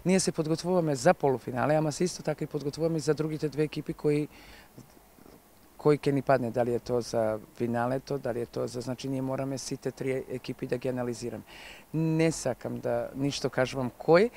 Ние се подготвуваме за полуфинале, ама се исто така и подготвуваме за другите две екипи кои ќе ни падне, дали е тоа за финалето, дали е тоа за, значи ние мораме сите три екипи да ги анализираме. Не сакам да ништо кажувам кој,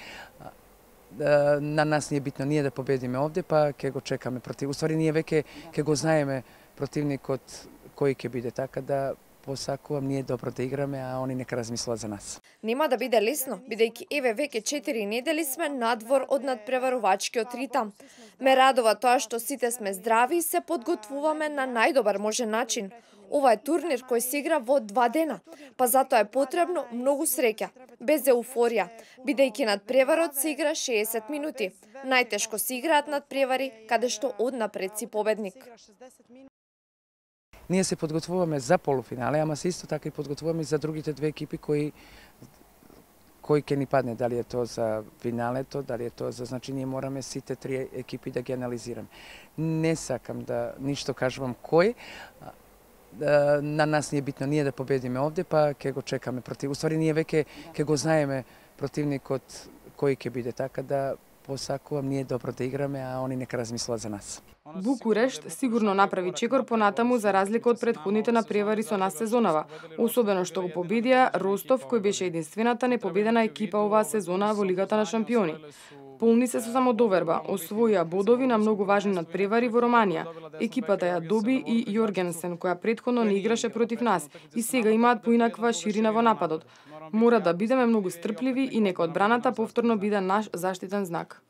на нас не е битно ние да победиме овде, па ќе го чекаме против. Уствари ние веќе ќе го знаеме противникот кој ќе биде, така да посакувам ние добро да играме, а они нека размислат за нас. Нема да биде лесно, бидејќи еве веќе 4 недели сме надвор од надпреварувачкиот ритам. Ме радува тоа што сите сме здрави и се подготвуваме на најдобар можен начин. Ова е турнир кој се игра во 2 дена, па затоа е потребно многу среќа, без еуфорија, бидејќи надпреварот се игра 60 минути. Најтешко се играат надпревари каде што однапред си победник. Ние се подготвуваме за полуфинале, ама се исто така и подготвуваме за другите две екипи кои ќе ни падне, дали е тоа за финалето, дали е тоа за, значи ние мораме сите три екипи да ги анализираме. Не сакам да ништо кажувам кој, на нас не е битно ние да победиме овде, па ќе го чекаме против. Уствари ние веќе ќе го знаеме противникот кој ќе биде, така да посакувам ние добро да играме, а они нека размислат за нас. Букурешт сигурно направи чекор понатаму за разлика од претходните надпревари со нас сезонава, особено што го победија Ростов, кој беше единствената непобедена екипа оваа сезона во Лигата на шампиони. Полни се со самодоверба, освоија бодови на многу важни надпревари во Романија. Екипата ја доби и Јоргенсен, која претходно не играше против нас, и сега имаат поинаква ширина во нападот. Мора да бидеме многу стрпливи и нека одбраната повторно биде наш заштитен знак.